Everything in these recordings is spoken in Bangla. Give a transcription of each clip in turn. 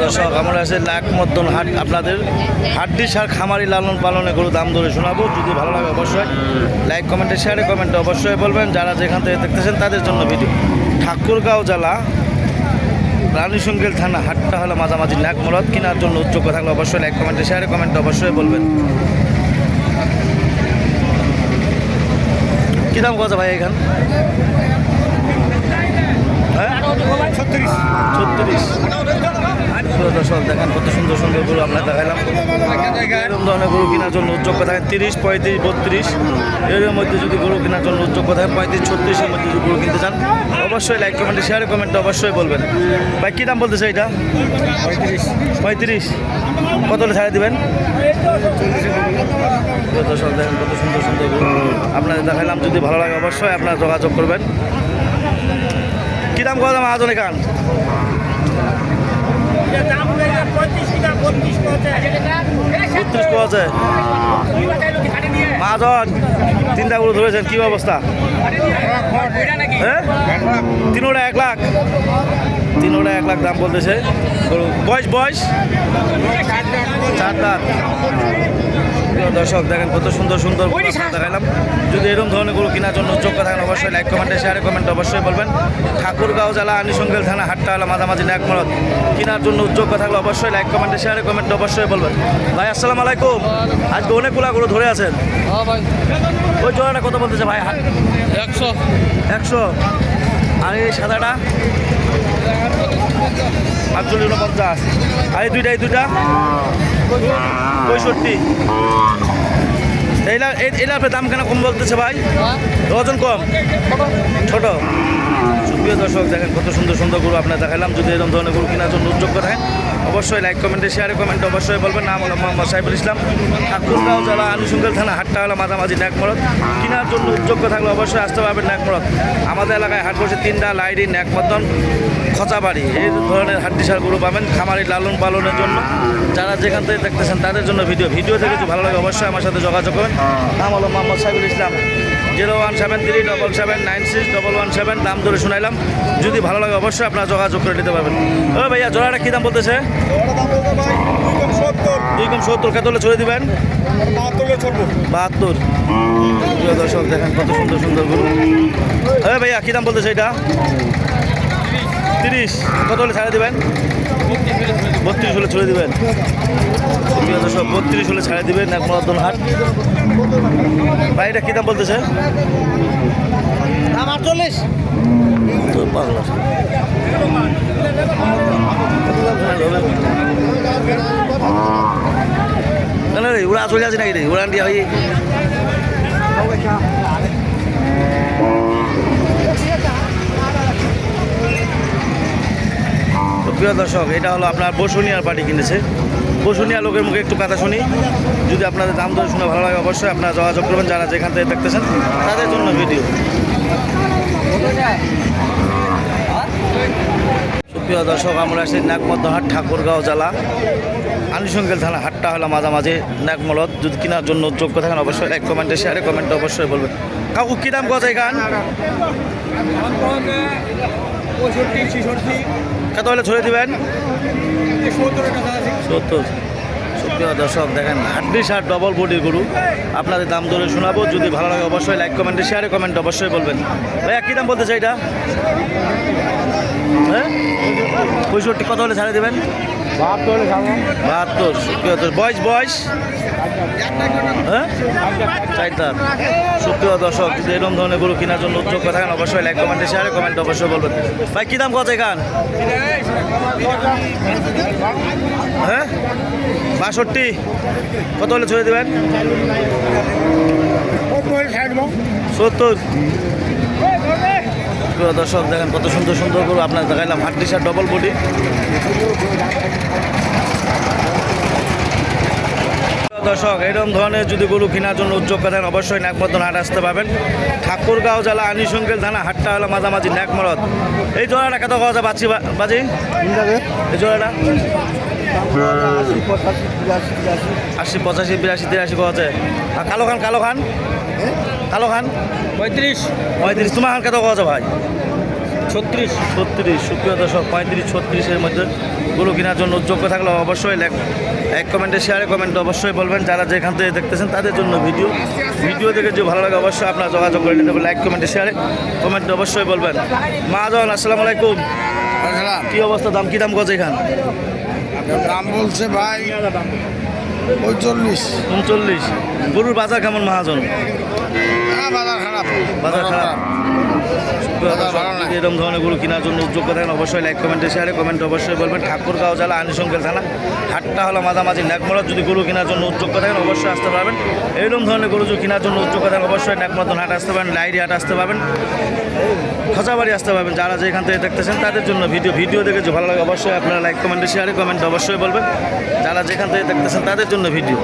দর্শক আমরা আছে লাখ মতন হাট আপনাদের হাড্ডি সার খামারি লালন পালনে গরু দাম ধরে শোনাবো। যদি ভালো লাগে অবশ্যই লাইক কমেন্টে শেয়ারে কমেন্টে অবশ্যই বলবেন। যারা যেখান থেকে দেখতেছেন তাদের জন্য ভিডিও। ঠাকুরগাঁও জেলা রানীশঙ্কেল থানা হাটটা হলো মাঝামাঝি নাক মরদ। কেনার জন্য উদ্যোগ থাকলে অবশ্যই লাইক কমেন্টে শেয়ারে কমেন্টে অবশ্যই বলবেন। কী দাম কথা ভাই এখান? হ্যাঁ 36। দর্শক দেখেন কত সুন্দর সুন্দর গরু আমরা দেখালাম। এরকম ধরনের গরু কেনার জন্য উদ্যোগ থাকেন 30, 35, 32 এর মধ্যে যদি গরু কেনার জন্য উদ্যোগ থাকেন 35, 36 মধ্যে যদি গরু কিনতে চান অবশ্যই লাইক কমেন্টে শেয়ারে কমেন্টে অবশ্যই বলবেন। ভাই কী দাম বলতেছে এটা? 35। কত হলে ছাড়ে দেবেন? দর্শক দেখেন কত সুন্দর সুন্দর গরু আপনাদের দেখালাম। যদি ভালো লাগে অবশ্যই আপনারা যোগাযোগ করবেন। কী দাম কথা মহাজন এখান? 32 আছে মহাজন। তিনটা গরু ধরেছেন, কী অবস্থা? হ্যাঁ 3 1 লাখ। 3 1 লাখ দাম বলতেছে গরু। বয়স 4 দাঁত। দর্শক দেখেন কত সুন্দর সুন্দর দেখালাম। যদি এরকম ধরনের গরু কেনার জন্য যোগ্য থাকেন অবশ্যই লাইক কমেন্টে শেয়ারে কমেন্টে অবশ্যই বলবেন। ঠাকুরগাঁও জেলা রানীশঙ্কেল থানা হাটটা হলো মাঝামাঝি নাক মরদ। কেনার জন্য যোগ্য থাকলে অবশ্যই লাইক কমেন্টে শেয়ারে কমেন্টে অবশ্যই বলবেন। ভাই আসসালামু আলাইকুম। আজকে অনেকগুলা গরু ধরে আছেন। ওই জোড়াটা কত বলতেছে ভাই? 100। আর এই সাদাটা 48, 49। আর এই দুইটা 65। এইলার দাম কেন কম বলতেছে ভাই? ওজন কম, ছোট। সুপ্রিয় দর্শক দেখেন কত সুন্দর সুন্দর গরু আপনার দেখালাম। যদি এরকম ধরনের গরু কেনার জন্য উদ্যোগ থাকেন অবশ্যই লাইক কমেন্টে শেয়ারে কমেন্টে অবশ্যই বলবেন। নাম হলো মোহাম্মদ সাইফুল ইসলাম। ঠাকুরগাঁও জেলা রানীশঙ্কেল থানা হাটটা হলো মাঝামাঝি নাক মরদ। কেনার জন্য উদ্যোগ থাকলে অবশ্যই আসতে পারবেন নাক মরদ। আমাদের এলাকায় হাট বসে 3টা লাইডি নাক মদন খচাবাড়ি। এই ধরনের হাড্ডিসার গরু পাবেন খামারি লালন পালনের জন্য। যারা যেখান থেকে দেখতেছেন তাদের জন্য ভিডিও থেকে যদি ভালো লাগে অবশ্যই আমার সাথে যোগাযোগ করবেন। নাম হলো মোহাম্মদ সাইফুল ইসলাম। 01737769617 দাম ধরে শুনাইলাম। যদি ভালো লাগে অবশ্যই আপনারা যোগাযোগ করে নিতে পারবেন। ও ভাইয়া জোড়াটা কী দাম বলতেছে? 2,70। কত হলে ছড়ে দিবেন? 72। দর্শক দেখেন কত সুন্দর সুন্দর গরু। ভাইয়া কী দাম বলতেছে এটা? 30। কত হলে ছাড়ে দেবেন? 32 হলে ছড়ে দেবেন। দর্শক 32 হলে ছাড়ে দেবেন একমাত্র হাট। ভাই এটা কী দাম বলতেছে? 48। তো পাগলা রে ওরা চলে আছে নাকি রে? উড়ান দিয়া হয়ে প্রিয় দর্শক এটা হলো আপনার বসুনিয়ার পার্টি কিনেছে। বসুনিয়া লোকের মুখে একটু কথা শুনি। যদি আপনাদের দাম ধরে শুনে ভালো লাগে অবশ্যই আপনারা যোগাযোগ করবেন। যারা যেখান থেকে দেখতেছেন তাদের জন্য ভিডিও। সুপ্রিয় দর্শক আমরা আছি নাকমদ্দহাট ঠাকুরগাঁও জেলা রানীশঙ্কেল থানা হাটটা হলো মাঝামাঝি নাকমলদ। যদি কেনার জন্য যোগ্য থাকেন অবশ্যই লাইক কমেন্টে শেয়ারে কমেন্টে অবশ্যই বলবেন। কাকু কী দাম কথা এখান? 65-66। কত হলে ছড়ে দিবেন? 70। সুপ্রিয় দর্শক দেখেন হাড্ডি সার ডবল বডির গরু আপনাদের দাম ধরে শোনাবো। যদি ভালো লাগে অবশ্যই লাইক কমেন্টে শেয়ারে কমেন্টে অবশ্যই বলবেন। ভাইয়া কী দাম বলতেছে এটা? হ্যাঁ 65। কত হলে ছাড়ে দেবেন? 72। সুপ্রিয় বয়স হ্যাঁ 4 দাঁত। সুপ্রিয় দর্শক যদি এরকম ধরনের গরু কেনার জন্য উদ্যোগ থাকেন অবশ্যই লাইক কমেন্টে শেয়ারে কমেন্টে অবশ্যই বলবেন। ভাই কী দাম কত এখান? হ্যাঁ 62। কত হলে ছড়ে দেবেন? 70। দর্শক দেখেন কত সুন্দর সুন্দর গরু আপনার দেখাইলাম। হাড্ডি সার ডবল বডি। দর্শক এরকম ধরনের যদি গরু কেনার জন্য উদ্যোগ করেন অবশ্যই নাকমদন হাট আসতে পারবেন। ঠাকুরগাঁও জেলা রানীশঙ্কেল থানা হাটটা হলো মাঝামাঝি নাকমরদ। এই জোড়াটা কত কথা বাজি এই জোড়াটা? 80, 85, 82, 83 কথা। আর কালো খান 35। তোমার খান কত কথা ভাই? 36 সুপ্রিয় দর্শক 35-36-এর মধ্যে গরু কেনার জন্য যোগ্য থাকলে অবশ্যই এক কমেন্টে শেয়ারে কমেন্টে অবশ্যই বলবেন। যারা যেখান থেকে দেখতেছেন তাদের জন্য ভিডিও দেখে যে ভালো লাগে অবশ্যই আপনারা যোগাযোগ করে নিতে হবে। লাইক কমেন্টে শেয়ারে কমেন্টে অবশ্যই বলবেন। মহাজন আসসালামু আলাইকুম। কি অবস্থা, দাম কি দাম গজ এখান? দাম বলছে ভাই 39 গরুর বাজার কেমন মহাজন? বাজার খারাপ। এরকম ধরনের গরু কেনার জন্য যোগ্য থাকেন অবশ্যই লাইক কমেন্টে শেয়ারে কমেন্ট অবশ্যই বলবেন। ঠাকুরগাঁও জেলা আনিসঙ্গেল থানা, হাটটা হলো মাঝামাঝি ন্যাকমরদ। যদি গরু কেনার জন্য উদ্যোগ থাকেন অবশ্যই আসতে পারবেন। এইরকম ধরনের গরু যদি কেনার জন্য উদ্যোগ থাকেন অবশ্যই ন্যাকমরদন হাট আসতে পারেন, লাইরি হাট আসতে পারবেন, খোঁচাবাড়ি আসতে পারবেন। যারা যেখান থেকে দেখতেছেন তাদের জন্য ভিডিও দেখে যে ভালো লাগে অবশ্যই আপনারা লাইক কমেন্টে শেয়ারে কমেন্ট অবশ্যই বলবেন। যারা যেখান থেকে দেখতেছেন তাদের জন্য ভিডিও।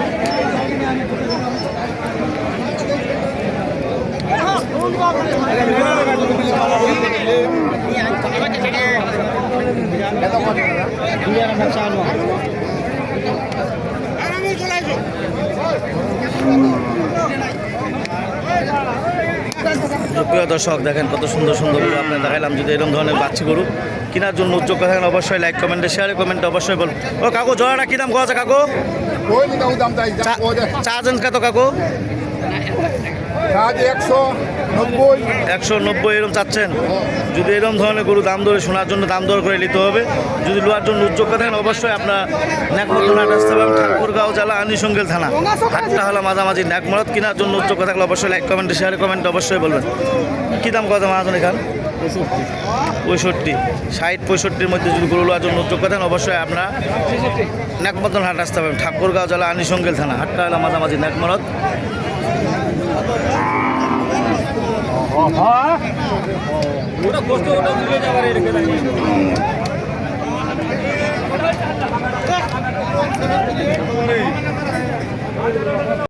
প্রিয় দর্শক দেখেন কত সুন্দর গরু আপনার দেখাইলাম। যদি এরকম ধরনের বাচ্চা গরু কেনার জন্য উদ্যোগ থাকেন অবশ্যই লাইক কমেন্টে শেয়ারে কমেন্টে অবশ্যই বলুন। ও কাকু জোড়াটা কী দাম আছে কাকু? চার্জেন কত কাকু? 190 এরকম চাচ্ছেন। যদি এরকম ধরনের গরু দাম দরে শোনার জন্য দাম দর করে নিতে হবে। যদি লোয়ার জন্য উদ্যোগ থাকেন অবশ্যই আপনার ন্যাকমরদ হাট আসতে পারবেন, ঠাকুরগাঁও জেলা আনিসঙ্গেল থানা, হাটটা হলো মাঝামাঝি ন্যাকমরদ। কেনার জন্য উদ্যোগ থাকলে অবশ্যই লাইক কমেন্টে শেয়ারে কমেন্টে অবশ্যই বলবেন। কী দাম কত মহাজন এখান? 65 60-65-র মধ্যে যদি গরু লোয়ার জন্য উদ্যোগ থাকেন অবশ্যই আপনারা ন্যাকমরদ হাট আসতে পারবেন, ঠাকুরগাঁও জেলা আনিসঙ্গেল থানা, হাটটা হলো মাঝামাঝি ন্যাকমরদ। ওটা কষ্ট ওটা তুলে যাবার এর